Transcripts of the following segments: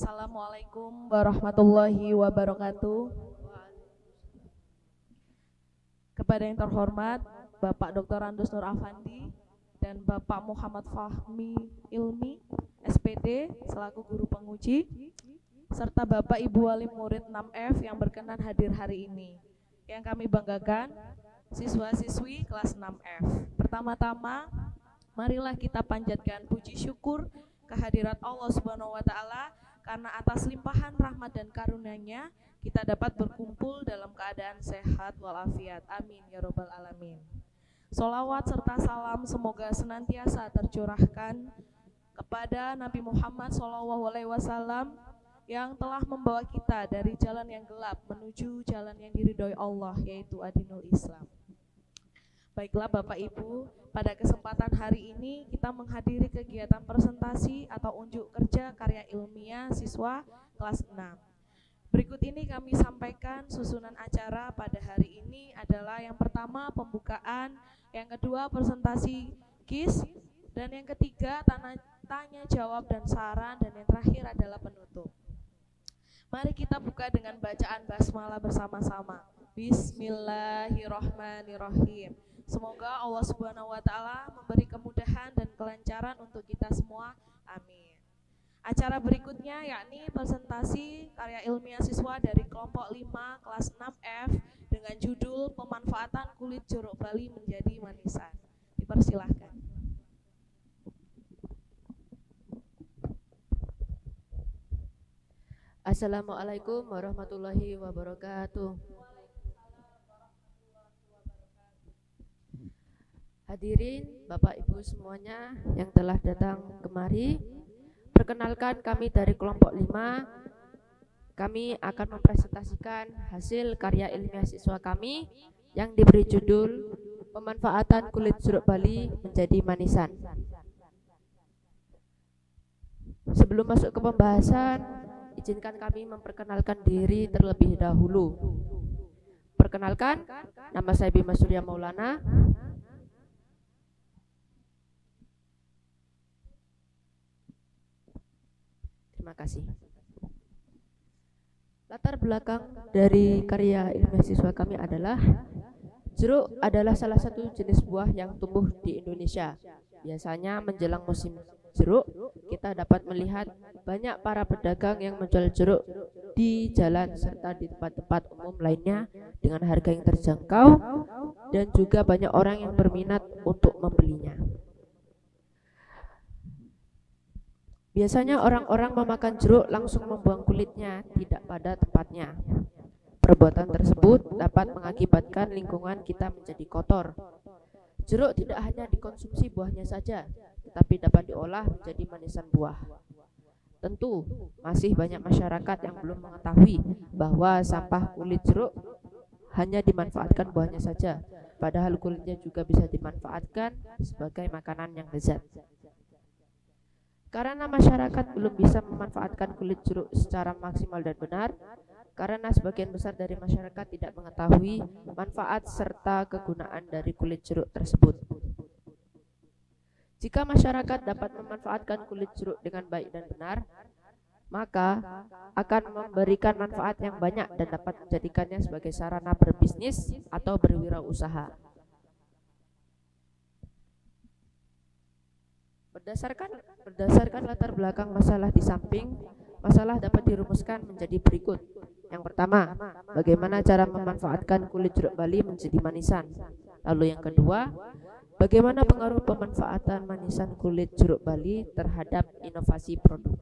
Assalamualaikum warahmatullahi wabarakatuh. Kepada yang terhormat Bapak Dr. Andus Nur Afandi dan Bapak Muhammad Fahmi Ilmi, SPD, selaku guru penguji, serta Bapak Ibu Wali Murid 6F yang berkenan hadir hari ini. Yang kami banggakan, siswa-siswi kelas 6F. Pertama-tama, marilah kita panjatkan puji syukur kehadirat Allah Subhanahu wa Ta'ala, karena atas limpahan rahmat dan karunia-Nya kita dapat berkumpul dalam keadaan sehat walafiat. Amin ya robbal alamin. Sholawat serta salam semoga senantiasa tercurahkan kepada Nabi Muhammad SAW yang telah membawa kita dari jalan yang gelap menuju jalan yang diridhoi Allah, yaitu adinul Islam. Baiklah Bapak Ibu, pada kesempatan hari ini kita menghadiri kegiatan presentasi atau unjuk kerja karya ilmiah siswa kelas 6. Berikut ini kami sampaikan susunan acara pada hari ini adalah yang pertama pembukaan, yang kedua presentasi KIS, dan yang ketiga tanya jawab dan saran, dan yang terakhir adalah penutup. Mari kita buka dengan bacaan basmalah bersama-sama. Bismillahirrahmanirrahim. Semoga Allah Subhanahu wa Ta'ala memberi kemudahan dan kelancaran untuk kita semua. Amin. Acara berikutnya yakni presentasi karya ilmiah siswa dari kelompok 5 kelas 6F dengan judul Pemanfaatan Kulit Jeruk Bali Menjadi Manisan. Dipersilahkan. Assalamualaikum warahmatullahi wabarakatuh. Hadirin Bapak Ibu semuanya yang telah datang kemari, perkenalkan kami dari kelompok 5. Kami akan mempresentasikan hasil karya ilmiah siswa kami yang diberi judul Pemanfaatan Kulit Jeruk Bali Menjadi Manisan. Sebelum masuk ke pembahasan, izinkan kami memperkenalkan diri terlebih dahulu. Perkenalkan, nama saya Bima Surya Maulana. Terima kasih. Latar belakang dari karya ilmiah siswa kami adalah jeruk adalah salah satu jenis buah yang tumbuh di Indonesia. Biasanya menjelang musim jeruk, kita dapat melihat banyak para pedagang yang menjual jeruk di jalan serta di tempat-tempat umum lainnya dengan harga yang terjangkau, dan juga banyak orang yang berminat untuk membelinya. Biasanya orang-orang memakan jeruk langsung membuang kulitnya tidak pada tempatnya. Perbuatan tersebut dapat mengakibatkan lingkungan kita menjadi kotor. Jeruk tidak hanya dikonsumsi buahnya saja, tetapi dapat diolah menjadi manisan buah. Tentu, masih banyak masyarakat yang belum mengetahui bahwa sampah kulit jeruk hanya dimanfaatkan buahnya saja, padahal kulitnya juga bisa dimanfaatkan sebagai makanan yang lezat. Karena masyarakat belum bisa memanfaatkan kulit jeruk secara maksimal dan benar, karena sebagian besar dari masyarakat tidak mengetahui manfaat serta kegunaan dari kulit jeruk tersebut. Jika masyarakat dapat memanfaatkan kulit jeruk dengan baik dan benar, maka akan memberikan manfaat yang banyak dan dapat menjadikannya sebagai sarana berbisnis atau berwirausaha. Berdasarkan latar belakang masalah di samping, masalah dapat dirumuskan menjadi berikut. Yang pertama, bagaimana cara memanfaatkan kulit jeruk Bali menjadi manisan. Lalu yang kedua, bagaimana pengaruh pemanfaatan manisan kulit jeruk Bali terhadap inovasi produk.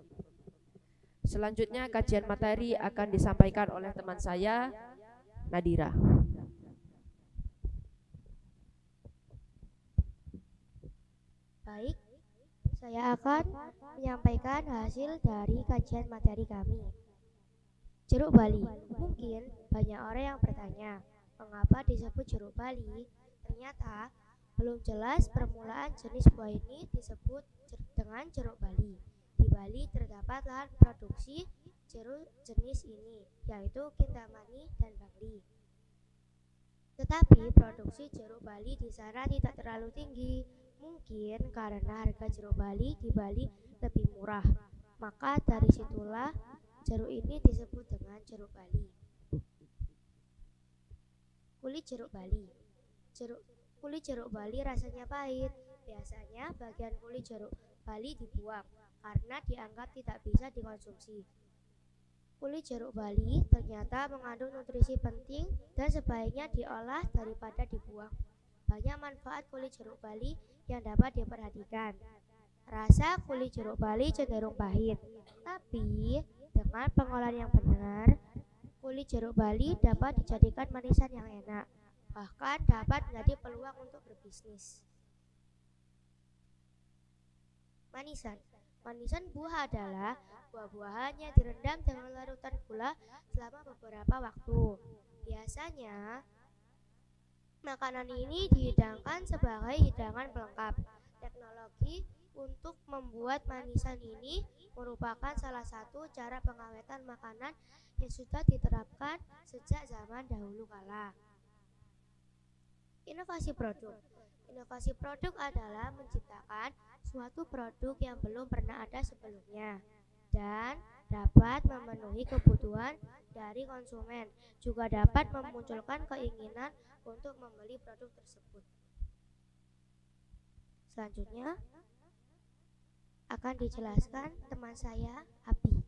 Selanjutnya, kajian materi akan disampaikan oleh teman saya, Nadira. Baik, saya akan menyampaikan hasil dari kajian materi kami. Jeruk Bali. Mungkin banyak orang yang bertanya, mengapa disebut jeruk Bali? Ternyata belum jelas permulaan jenis buah ini disebut dengan jeruk Bali. Di Bali terdapat lahan produksi jeruk jenis ini, yaitu Kintamani dan Bangli. Tetapi produksi jeruk Bali di sana tidak terlalu tinggi. Mungkin karena harga jeruk Bali di Bali lebih murah. Maka dari situlah jeruk ini disebut dengan jeruk Bali. Kulit jeruk Bali. Kulit jeruk Bali rasanya pahit. Biasanya bagian kulit jeruk Bali dibuang karena dianggap tidak bisa dikonsumsi. Kulit jeruk Bali ternyata mengandung nutrisi penting dan sebaiknya diolah daripada dibuang. Banyak manfaat kulit jeruk Bali yang dapat diperhatikan. Rasa kulit jeruk Bali cenderung pahit, tapi dengan pengolahan yang benar, kulit jeruk Bali dapat dijadikan manisan yang enak, bahkan dapat menjadi peluang untuk berbisnis. Manisan buah adalah buah-buahan yang direndam dengan larutan gula selama beberapa waktu. Biasanya, makanan ini dihidangkan sebagai hidangan pelengkap. Teknologi untuk membuat manisan ini merupakan salah satu cara pengawetan makanan yang sudah diterapkan sejak zaman dahulu kala. Inovasi produk. Inovasi produk adalah menciptakan suatu produk yang belum pernah ada sebelumnya dan dapat memenuhi kebutuhan dari konsumen, juga dapat memunculkan keinginan untuk membeli produk tersebut. Selanjutnya akan dijelaskan teman saya, Abi.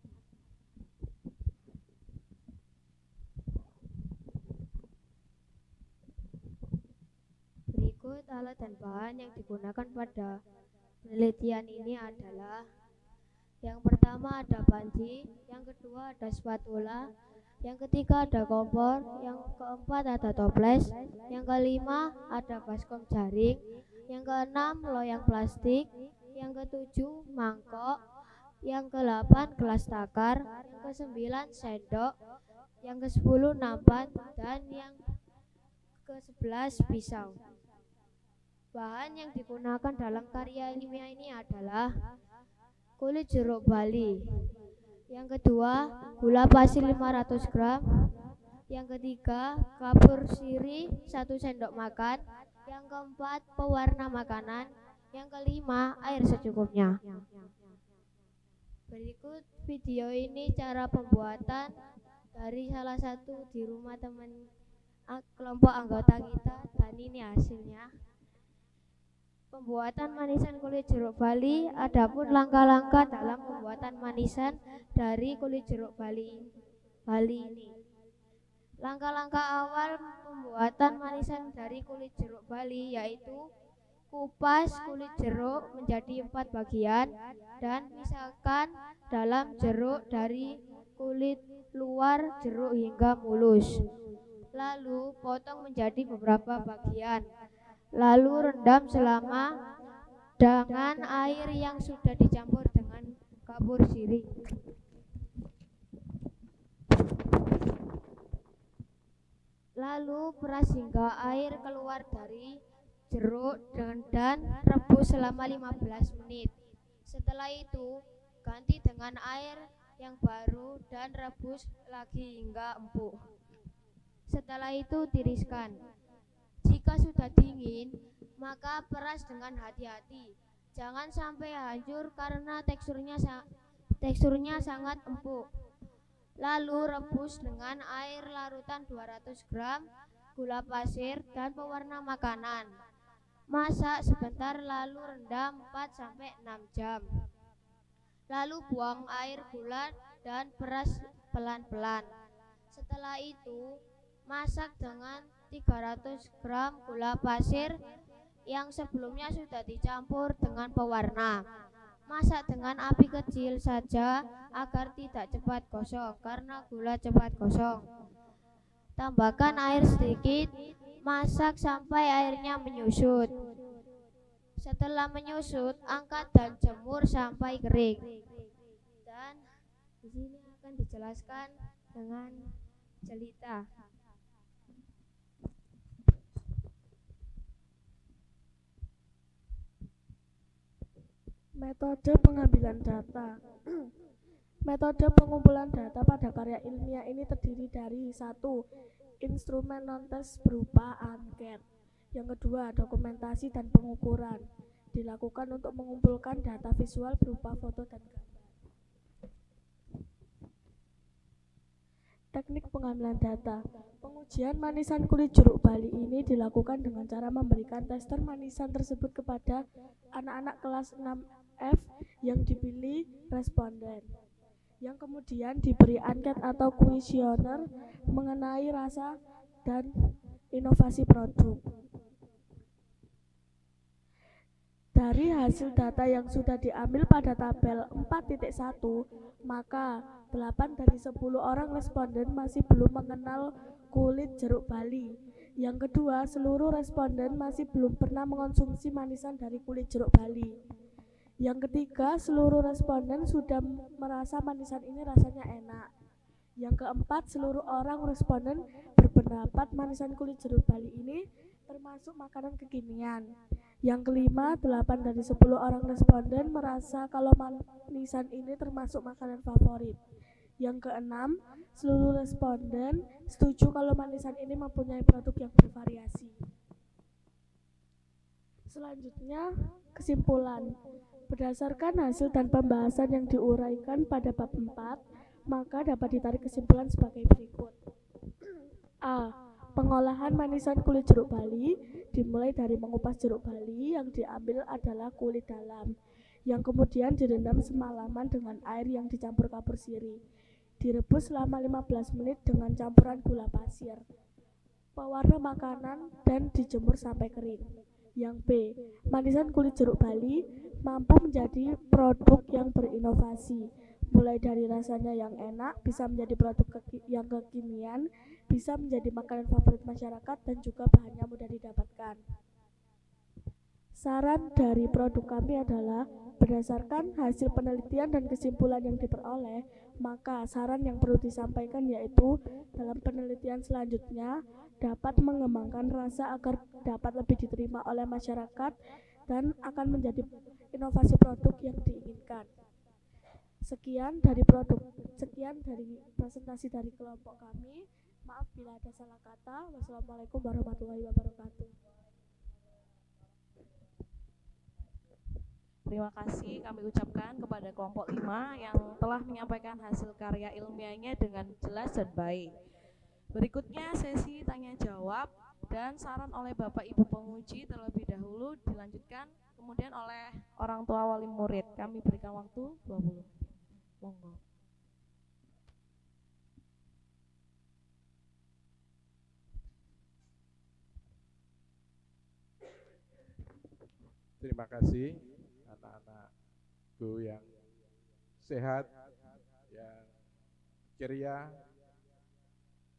Berikut alat dan bahan yang digunakan pada penelitian ini adalah: yang pertama ada panci, yang kedua ada spatula, yang ketiga ada kompor, yang keempat ada toples, yang kelima ada baskom jaring, yang keenam loyang plastik, yang ketujuh mangkok, yang ke-8 gelas takar, yang ke-9 sendok, yang ke-10 nampan, dan yang ke-11 pisau. Bahan yang digunakan dalam karya ilmiah ini adalah kulit jeruk Bali, yang kedua gula pasir 500 gram, yang ketiga kapur sirih 1 sendok makan, yang keempat pewarna makanan, yang kelima air secukupnya. Berikut video ini cara pembuatan dari salah satu di rumah teman kelompok anggota kita, dan ini hasilnya. Pembuatan manisan kulit jeruk Bali. Adapun langkah-langkah dalam pembuatan manisan dari kulit jeruk Bali ini. Langkah-langkah awal pembuatan manisan dari kulit jeruk Bali yaitu kupas kulit jeruk menjadi 4 bagian dan pisahkan dalam jeruk dari kulit luar jeruk hingga mulus. Lalu potong menjadi beberapa bagian. Lalu rendam selama dengan air yang sudah dicampur dengan kapur sirih. Lalu peras hingga air keluar dari jeruk dan rebus selama 15 menit. Setelah itu ganti dengan air yang baru dan rebus lagi hingga empuk. Setelah itu tiriskan. Jika sudah dingin, maka peras dengan hati-hati. Jangan sampai hancur karena teksturnya sangat empuk. Lalu rebus dengan air larutan 200 gram, gula pasir, dan pewarna makanan. Masak sebentar lalu rendam 4-6 jam. Lalu buang air gula dan peras pelan-pelan. Setelah itu, masak dengan 300 gram gula pasir yang sebelumnya sudah dicampur dengan pewarna. Masak dengan api kecil saja agar tidak cepat gosong karena gula cepat gosong. Tambahkan air sedikit, masak sampai airnya menyusut. Setelah menyusut, angkat dan jemur sampai kering. Dan di sini akan dijelaskan dengan jelita. Metode pengambilan data. Metode pengumpulan data pada karya ilmiah ini terdiri dari 1. Instrumen non-tes berupa angket. Yang kedua, dokumentasi dan pengukuran dilakukan untuk mengumpulkan data visual berupa foto dan gambar. Teknik pengambilan data. Pengujian manisan kulit jeruk bali ini dilakukan dengan cara memberikan tester manisan tersebut kepada anak-anak kelas 6F yang dipilih responden, yang kemudian diberi angket atau kuesioner mengenai rasa dan inovasi produk. Dari hasil data yang sudah diambil pada tabel 4.1, maka 8 dari 10 orang responden masih belum mengenal kulit jeruk bali. Yang kedua, seluruh responden masih belum pernah mengonsumsi manisan dari kulit jeruk bali. Yang ketiga, seluruh responden sudah merasa manisan ini rasanya enak. Yang keempat, seluruh orang responden berpendapat manisan kulit jeruk bali ini termasuk makanan kekinian. Yang kelima, 8 dari 10 orang responden merasa kalau manisan ini termasuk makanan favorit. Yang keenam, seluruh responden setuju kalau manisan ini mempunyai produk yang bervariasi. Selanjutnya, kesimpulan. Berdasarkan hasil dan pembahasan yang diuraikan pada bab 4, maka dapat ditarik kesimpulan sebagai berikut. A. Pengolahan manisan kulit jeruk bali dimulai dari mengupas jeruk bali yang diambil adalah kulit dalam, yang kemudian direndam semalaman dengan air yang dicampur kapur sirih. Direbus selama 15 menit dengan campuran gula pasir, pewarna makanan, dan dijemur sampai kering. Yang B. Manisan kulit jeruk bali mampu menjadi produk yang berinovasi, mulai dari rasanya yang enak, bisa menjadi produk yang kekinian, bisa menjadi makanan favorit masyarakat, dan juga bahannya mudah didapatkan. Saran dari produk kami adalah, berdasarkan hasil penelitian dan kesimpulan yang diperoleh, maka saran yang perlu disampaikan yaitu dalam penelitian selanjutnya dapat mengembangkan rasa agar dapat lebih diterima oleh masyarakat dan akan menjadi inovasi produk yang diinginkan. Sekian dari presentasi dari kelompok kami. Maaf bila ada salah kata. Wassalamualaikum warahmatullahi wabarakatuh. Terima kasih kami ucapkan kepada kelompok 5 yang telah menyampaikan hasil karya ilmiahnya dengan jelas dan baik. Berikutnya sesi tanya jawab dan saran oleh Bapak Ibu penguji terlebih dahulu, dilanjutkan kemudian oleh orang tua wali murid. Kami berikan waktu 20. Monggo. Terima kasih anak-anakku yang sehat, yang ceria,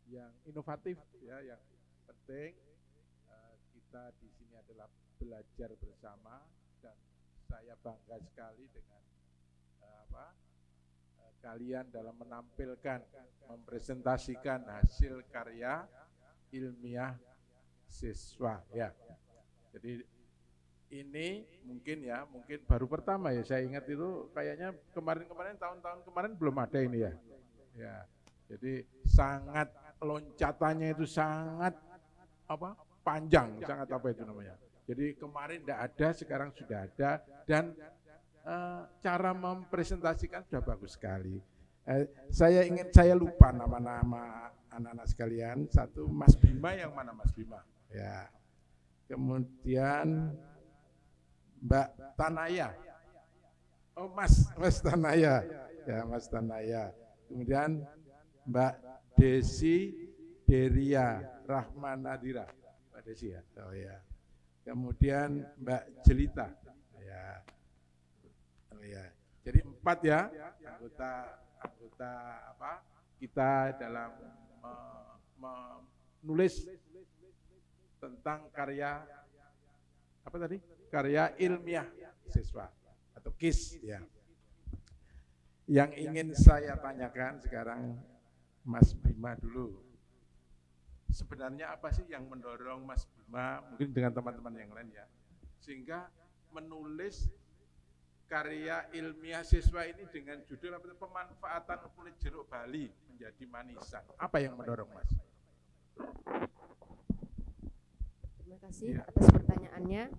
yang inovatif, ya, yang penting kita di sini adalah belajar bersama, dan saya bangga sekali dengan kalian dalam menampilkan, mempresentasikan hasil karya ilmiah siswa, ya. Jadi ini mungkin baru pertama ya, saya ingat itu kayaknya kemarin-kemarin, tahun-tahun kemarin belum ada ini ya. Ya, jadi sangat loncatannya itu sangat panjang, sangat apa itu namanya. Jadi kemarin tidak ada, sekarang sudah ada, dan cara mempresentasikan sudah bagus sekali. Saya lupa nama-nama anak-anak sekalian. Satu Mas Bima, yang mana Mas Bima? Ya. Kemudian Mbak Tanaya. Oh, Mas Tanaya. Ya, Mas Tanaya. Kemudian Mbak Desi Deria Rahman Nadira. Mbak Desi ya. Oh ya. Kemudian Mbak Jelita. Ya. Oh ya. Jadi 4 ya anggota kita dalam menulis tentang karya karya ilmiah siswa atau KIS ya. Yang ingin saya tanyakan sekarang Mas Bima dulu. Sebenarnya apa sih yang mendorong Mas Bima, mungkin dengan teman-teman yang lain ya, sehingga menulis karya ilmiah siswa ini dengan judul pemanfaatan kulit jeruk bali menjadi manisan. Apa yang mendorong Mas? Terima kasih atas pertanyaannya.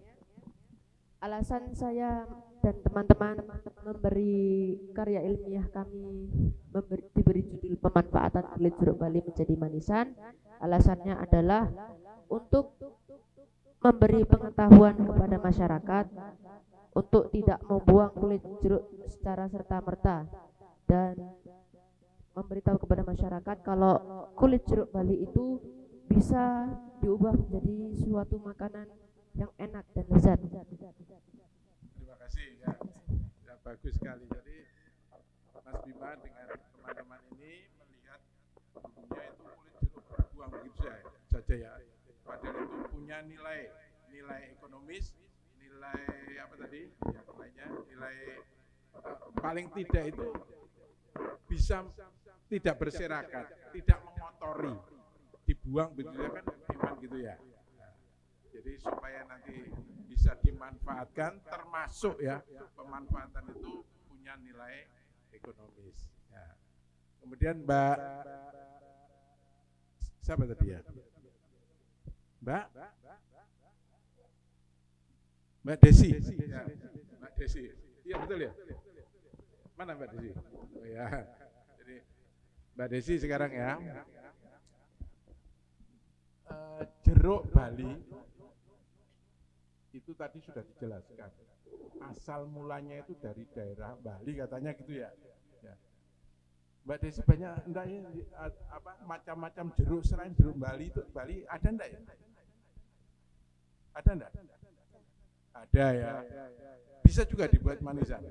Alasan saya dan teman-teman memberi karya ilmiah kami diberi judul pemanfaatan kulit jeruk bali menjadi manisan. Alasannya adalah untuk memberi pengetahuan kepada masyarakat untuk tidak membuang kulit jeruk secara serta-merta, dan memberitahu kepada masyarakat kalau kulit jeruk bali itu bisa diubah menjadi suatu makanan yang enak dan lezat. Terima kasih ya. Ya, bagus sekali. Jadi Mas Bima dengan teman-teman ini melihat dulunya itu kulit jeruk dibuang begitu saja ya. Padahal itu punya nilai ekonomis, nilai apa tadi? Ya, nilai paling tidak itu bisa tidak berserakat, tidak mengotori, dibuang begitu ya kan, iman gitu ya. Jadi supaya nanti bisa dimanfaatkan, termasuk ya pemanfaatan itu punya nilai ekonomis. Ya. Kemudian Mbak siapa tadi ya? Mbak Desi. Ya, Mbak Desi. Iya betul ya. Mana Mbak Desi? Oh ya. Jadi Mbak Desi sekarang ya. Jeruk bali itu tadi sudah dijelaskan. Asal mulanya itu dari daerah Bali katanya gitu ya. Ya. Mbak Desi banyak enggak ya apa macam-macam jeruk selain jeruk Bali itu Bali ada enggak ya? Ada enggak? Ada ya. Bisa juga dibuat manisan.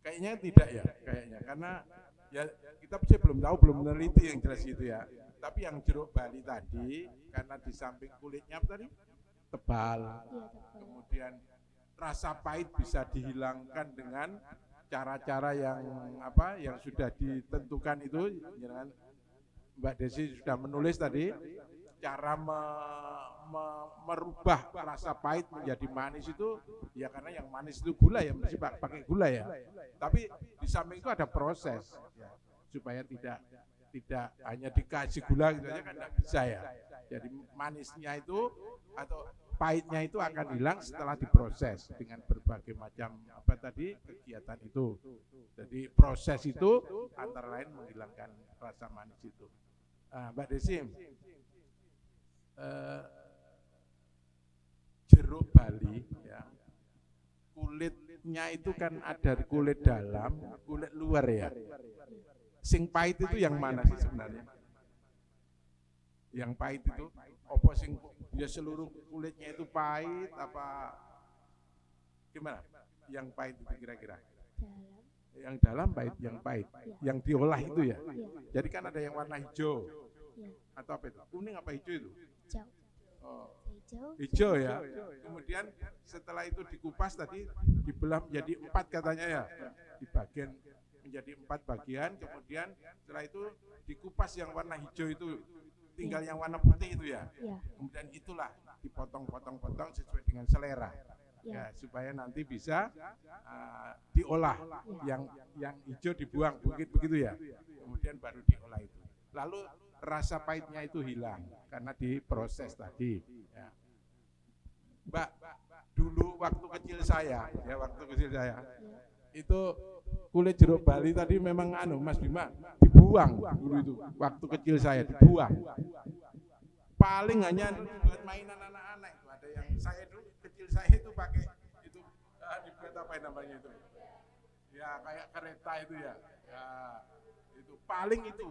Kayaknya tidak ya, kayaknya karena ya kita belum tahu, belum meneliti yang jelas itu ya. Tapi yang jeruk Bali tadi karena di samping kulitnya tadi tebal, kemudian rasa pahit bisa dihilangkan dengan cara-cara yang apa yang sudah ditentukan itu. Mbak Desi sudah menulis tadi cara merubah rasa pahit menjadi manis itu ya karena yang manis itu gula ya, mesti pakai gula ya. Tapi di samping itu ada proses ya, supaya tidak hanya dikasih gula gitu aja kan tidak bisa ya. Jadi manisnya itu atau pahitnya itu akan hilang setelah diproses dengan berbagai macam apa tadi kegiatan itu. Jadi proses itu antara lain menghilangkan rasa manis itu. Mbak Desi, jeruk Bali ya, kulitnya itu kan ada kulit dalam, kulit luar ya. Sing pahit itu yang mana sih sebenarnya? Yang pahit itu apa sing ya seluruh kulitnya itu pahit apa gimana? Yang pahit itu kira-kira? Yang dalam pahit, yang pahit, yang diolah itu ya. Jadi kan ada yang warna hijau atau apa itu? Kuning apa hijau itu? Hijau. Oh. Hijau ya. Kemudian setelah itu dikupas tadi dibelah menjadi 4 katanya ya. Dibagian menjadi 4 bagian, kemudian setelah itu dikupas yang warna hijau itu tinggal yang warna putih itu ya. Kemudian itulah dipotong-potong-potong sesuai dengan selera. Ya, supaya nanti bisa diolah. Yang hijau dibuang begitu ya. Kemudian baru diolah itu. Lalu rasa pahitnya itu hilang karena diproses tadi. Ya. Mbak, dulu waktu kecil saya, itu kulit jeruk Bali tadi memang Mas Bima dibuang dulu itu. Waktu kecil saya dibuang. Paling hanya buat mainan anak-anak itu. Ada yang saya dulu kecil saya itu pakai itu dibuat apa namanya itu? Ya kayak kereta itu ya. Ya itu paling itu.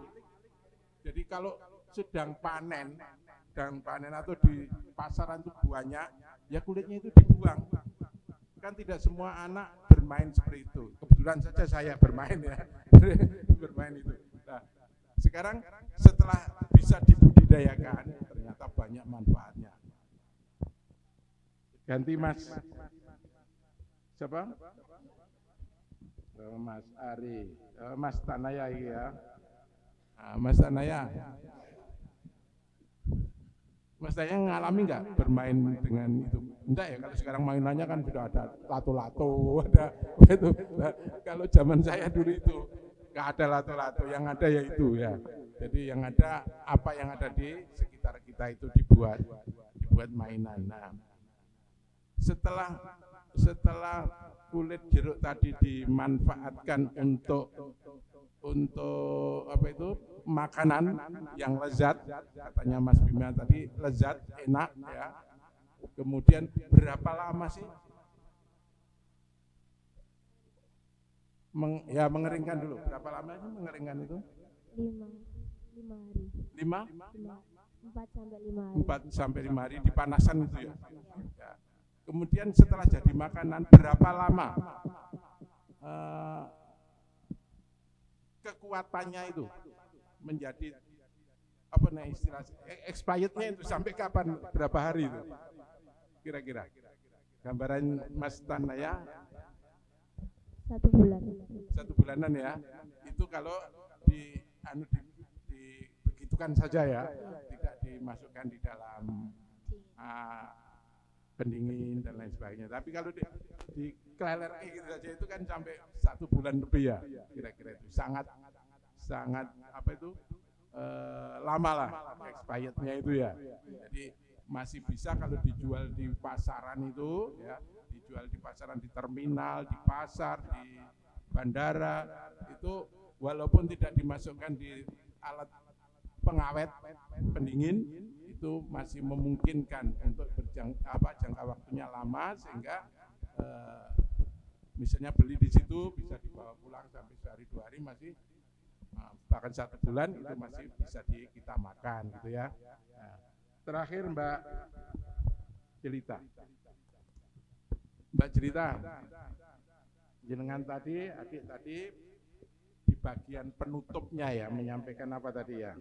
Jadi kalau sedang panen atau di pasaran itu banyak, ya kulitnya itu dibuang. Kan tidak semua anak bermain seperti itu. Kebetulan saja saya bermain ya, bermain itu. Nah, sekarang setelah bisa dibudidayakan, ternyata banyak manfaatnya. Ganti Mas, siapa? Mas Ari, Mas Tanaya ya. Mas Tanaya, Mas Tanaya ngalami nggak bermain dengan itu? Enggak ya, kalau sekarang mainannya kan sudah ada lato-lato, ada itu. Nah, kalau zaman saya dulu itu nggak ada lato-lato, yang ada ya itu ya. Jadi yang ada apa yang ada di sekitar kita itu dibuat mainan. Nah, setelah setelah kulit jeruk tadi dimanfaatkan untuk apa itu makanan yang lezat, katanya Mas Bima tadi lezat, enak ya. Kemudian berapa lama sih mengeringkan dulu? Berapa lama sih mengeringkan itu? 5 hari. 4 sampai 5 hari dipanasan itu ya. Ya. Kemudian setelah jadi makanan berapa lama kekuatannya itu menjadi apa nih istilah expirednya itu sampai kapan, berapa hari itu kira-kira? Gambaran Mas Tanaya 1 bulan. 1 bulanan ya. Itu kalau dibegitukan saja ya, tidak dimasukkan di dalam pendingin dan lain sebagainya. Tapi kalau di kleler gitu saja itu kan sampai 1 bulan lebih ya, kira-kira itu sangat apa itu lama lah expirednya itu ya. Jadi masih bisa kalau dijual di pasaran itu ya, dijual di pasaran, di terminal, di pasar, di bandara itu walaupun tidak dimasukkan di alat pengawet pendingin itu masih memungkinkan untuk jangka waktunya lama, sehingga misalnya beli di situ bisa dibawa pulang sampai sehari 2 hari, masih bahkan 1 bulan itu masih bisa kita makan gitu ya. Nah, terakhir Mbak Jelita, jenengan tadi, adik tadi di bagian penutupnya ya menyampaikan apa tadi ya?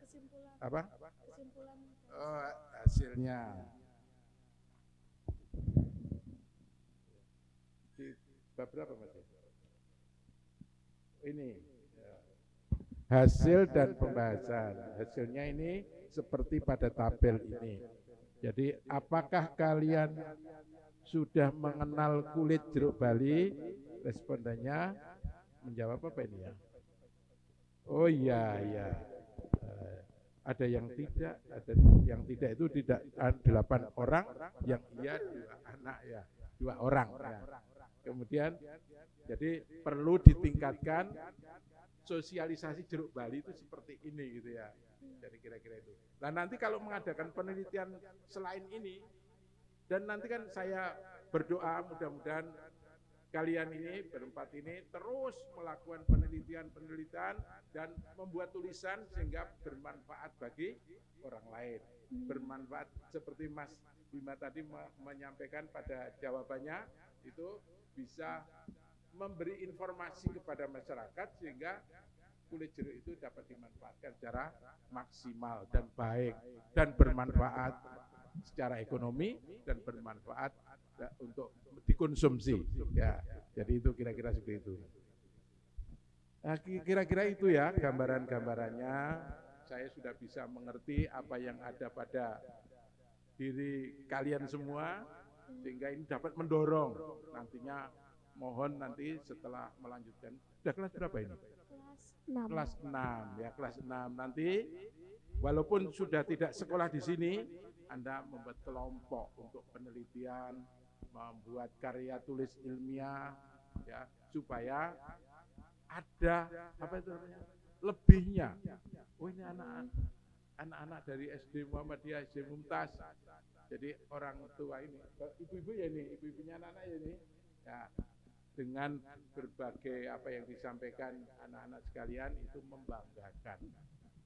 Kesimpulan. Apa? Kesimpulan. Hasilnya. Di bab berapa Mas? Ini hasil dan pembahasan. Hasilnya ini seperti pada tabel ini. Jadi apakah kalian sudah mengenal kulit jeruk Bali? Respondennya menjawab apa ini ya? Oh iya, iya. Ada yang tidak, ada yang tidak, itu tidak 8 orang, yang iya 2 anak ya, 2 orang ya. Kemudian jadi perlu ditingkatkan sosialisasi jeruk Bali itu seperti ini gitu ya. Jadi kira-kira itu. Nah nanti kalau mengadakan penelitian selain ini, dan nanti kan saya berdoa mudah-mudahan kalian ini berempat ini terus melakukan penelitian dan membuat tulisan sehingga bermanfaat bagi orang lain. Bermanfaat seperti Mas Bima tadi menyampaikan pada jawabannya, itu bisa memberi informasi kepada masyarakat sehingga kulit jeruk itu dapat dimanfaatkan secara maksimal dan baik dan bermanfaat secara ekonomi dan bermanfaat untuk dikonsumsi ya. Jadi itu kira-kira seperti itu. Nah, kira-kira itu ya gambaran-gambarannya. Saya sudah bisa mengerti apa yang ada pada diri kalian semua, sehingga ini dapat mendorong nantinya. Mohon nanti setelah melanjutkan, sudah kelas berapa ini? Kelas 6 ya, kelas 6 nanti walaupun sudah tidak sekolah di sini, Anda membuat kelompok untuk penelitian, membuat karya tulis ilmiah ya, supaya ada apa itu namanya? Lebihnya. Oh ini anak-anak dari SD Muhammadiyah, SD Mumtaz. Jadi orang tua ini, ibu-ibu ya ini, ibu-ibunya anak-anak ya ini. Ya, dengan berbagai apa yang disampaikan anak-anak sekalian itu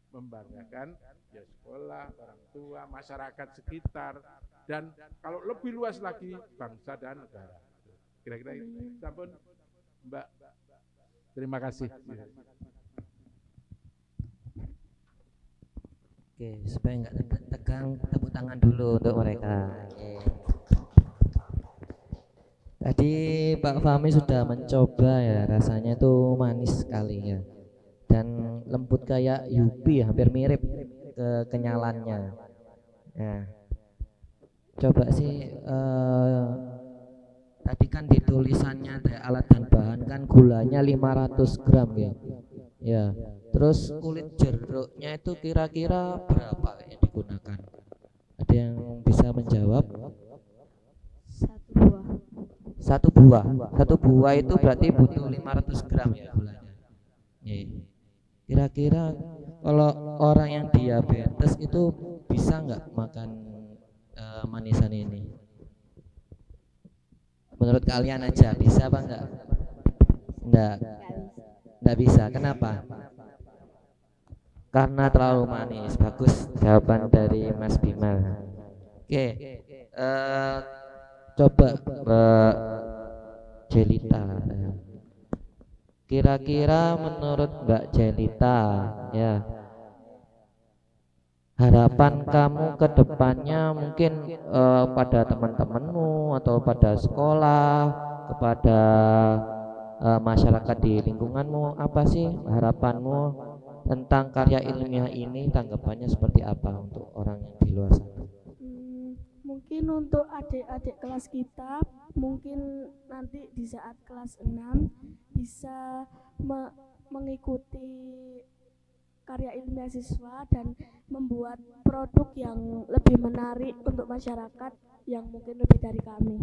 membanggakan ya sekolah, orang tua, masyarakat sekitar, dan kalau lebih luas lagi bangsa dan negara. Kira-kira itu. Sampun Mbak, terima kasih. Oke, supaya nggak tegang, tepuk tangan dulu untuk mereka. Tadi Pak Fahmi sudah mencoba ya, rasanya itu manis sekali ya, dan lembut kayak Yupi, hampir mirip kenyalannya. Nah, coba sih tadi kan di tulisannya alat dan bahan kan gulanya 500 gram ya. Ya, terus kulit jeruknya itu kira-kira berapa yang digunakan? Ada yang bisa menjawab? 1 buah. Satu buah itu berarti butuh 500 gram ya gulanya. Kira-kira kalau orang yang diabetes itu bisa nggak makan manisan ini? Menurut kalian aja bisa apa enggak? Enggak bisa. Kenapa? Karena terlalu manis. Bagus jawaban dari Mas Bima. Oke, coba Mbak Jelita. Kira-kira menurut Mbak Jelita, ya, harapan kamu ke depannya mungkin pada teman-temanmu atau pada sekolah, kepada masyarakat di lingkunganmu, apa sih harapanmu tentang karya ilmiah ini? Tanggapannya seperti apa untuk orang yang di luar sana? Mungkin untuk adik-adik kelas kita, mungkin nanti di saat kelas 6 bisa mengikuti karya ilmiah siswa dan membuat produk yang lebih menarik untuk masyarakat yang mungkin lebih dari kami.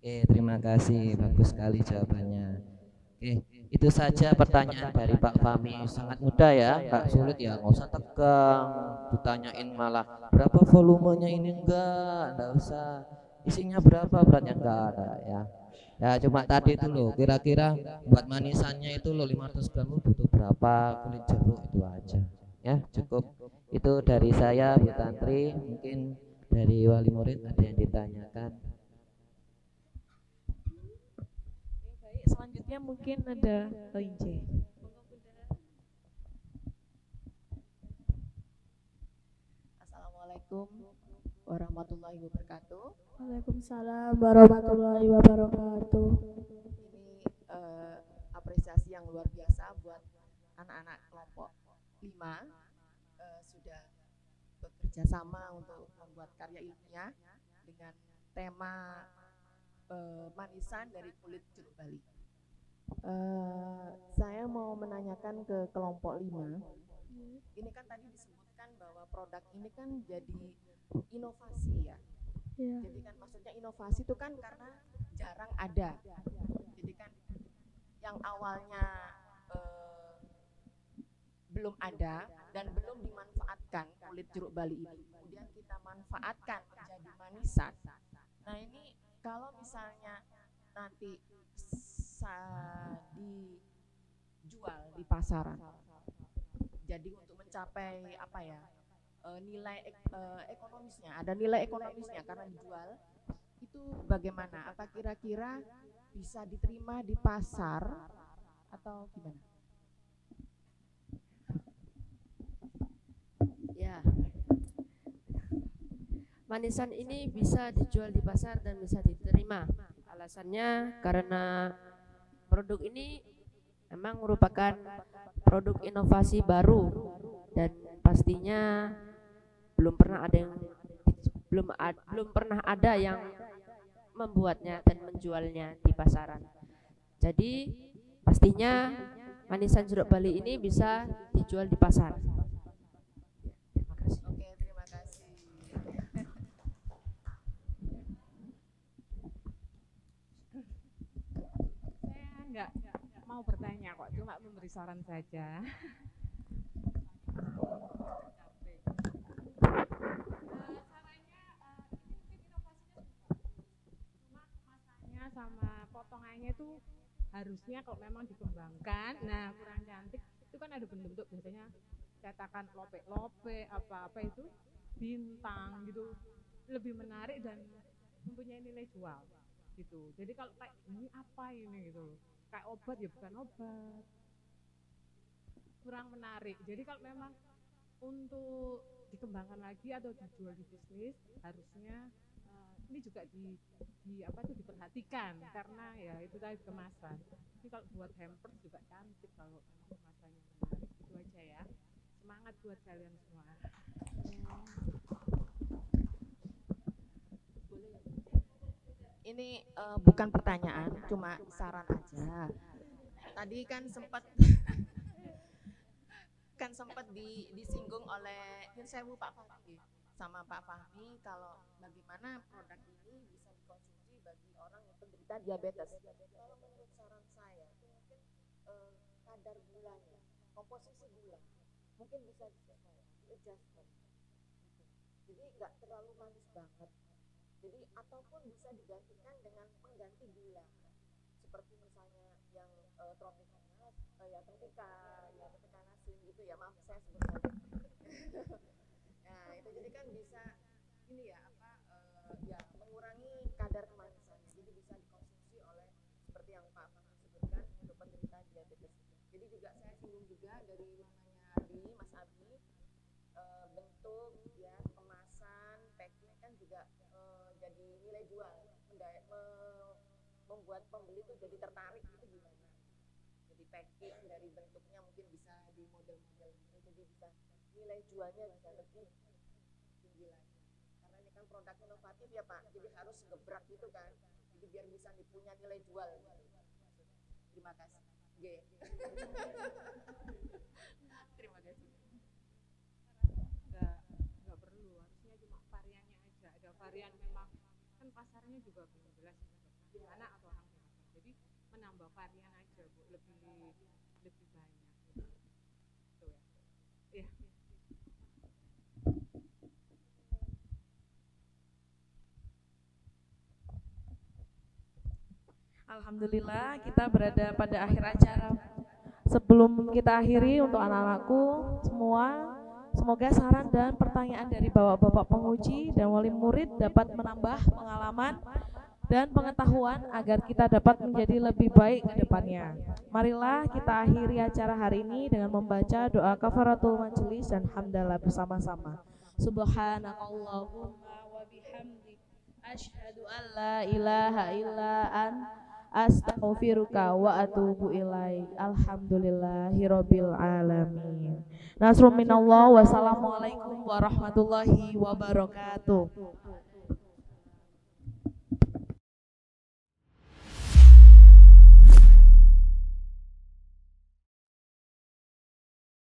Oke, terima kasih, bagus sekali jawabannya. Oke, itu saja pertanyaan dari Pak Fahmi. Sangat mudah ya, nggak sulit ya, nggak usah tegang. Ditanyain malah berapa volumenya ini, enggak usah. Isinya berapa beratnya, enggak ada ya. Ya cuma tadi itu loh, kira-kira buat manisannya itu loh 500 gram butuh berapa kulit jeruk, itu aja. Ya cukup. Itu dari saya Bu Tantri. Mungkin dari wali murid ada yang ditanyakan. Baik, selanjutnya mungkin ada Ince. Assalamualaikum warahmatullahi wabarakatuh. Waalaikumsalam warahmatullahi wabarakatuh. Ini apresiasi yang luar biasa buat anak-anak kelompok 5 sudah bekerja sama untuk membuat karya ilmiah dengan tema manisan dari kulit jeruk Bali. Saya mau menanyakan ke kelompok 5. Ini kan tadi disebutkan bahwa produk ini kan jadi inovasi ya. Jadi kan maksudnya inovasi itu kan karena jarang ada. Jadi kan yang awalnya belum ada dan belum dimanfaatkan kulit jeruk Bali ini, kemudian kita manfaatkan menjadi manisan. Nah ini kalau misalnya nanti dijual di pasaran, jadi untuk mencapai apa ya, nilai ekonomisnya, ada nilai ekonomisnya karena dijual, itu bagaimana? Apa kira-kira bisa diterima di pasar atau gimana? Ya, manisan ini bisa dijual di pasar dan bisa diterima. Alasannya karena produk ini memang merupakan produk inovasi baru dan pastinya belum pernah ada yang membuatnya dan menjualnya di pasaran. Jadi pastinya manisan jeruk Bali ini bisa dijual di pasar. Terima kasih. Oke, terima kasih. Saya nggak mau bertanya kok, cuma memberi saran saja. Sama potongannya itu harusnya kalau memang dikembangkan, nah kurang cantik itu kan ada bentuk biasanya cetakan lope-lope apa-apa itu bintang gitu, lebih menarik dan mempunyai nilai jual gitu. Jadi kalau kayak ini apa ini gitu, kayak obat ya bukan obat, kurang menarik. Jadi kalau memang untuk dikembangkan lagi atau dijual di bisnis harusnya ini juga diperhatikan karena ya itu tadi kemasan. Ini kalau buat hampers juga cantik kalau kemasannya menarik. Itu aja ya. Semangat buat kalian semua. Ini bukan pertanyaan, cuma saran aja. Tadi kan sempat disinggung oleh Yun Sewu Pak Fahmi sama Pak Fahmi kalau bagaimana produk ini bisa dikonsumsi bagi orang yang penderita diabetes. Kalau menurut saran saya, mungkin kadar gulanya, komposisi gula, mungkin bisa disesuaikan, adjustment. Jadi nggak terlalu manis banget. Jadi ataupun bisa digantikan dengan pengganti gula, seperti misalnya yang tropicana, tropika nasin gitu ya, maaf saya sebut saja. Nah itu jadi kan bisa ini ya mengurangi kadar kemanisannya, jadi bisa dikonsumsi oleh seperti yang Pak sebutkan untuk penderita diabetes. Jadi juga saya singgung juga dari mamanya Mas Abi, bentuk ya kemasan, packing kan juga jadi nilai jual, membuat pembeli itu jadi tertarik itu gimana. Jadi packing dari bentuknya mungkin bisa di model-model gitu, jadi bisa nilai jualnya bisa lebih tinggi lagi. Karena ini kan produk inovatif ya Pak, jadi harus gebrak gitu kan, jadi biar bisa punya nilai jual gitu. Terima kasih. Terima kasih. Nggak perlu, harusnya cuma variannya aja. Ada varian memang kan pasarnya juga belum jelas anak atau orang dewasa. Jadi menambah varian aja Bu, lebih banyak. Tuh ya. Iya. Alhamdulillah kita berada pada akhir acara. Sebelum kita akhiri, untuk anak-anakku semua, semoga saran dan pertanyaan dari bapak-bapak penguji dan wali murid dapat menambah pengalaman dan pengetahuan agar kita dapat menjadi lebih baik ke depannya. Marilah kita akhiri acara hari ini dengan membaca doa kafaratul majelis dan hamdalah bersama-sama. Subhanakallahumma wa bihamdik asyhadu an la ilaha illa anta astaghfiruka wa atubu ilaik. Alhamdulillahirabbil alamin. Nasrun minallah. Wassalamualaikum warahmatullahi wabarakatuh.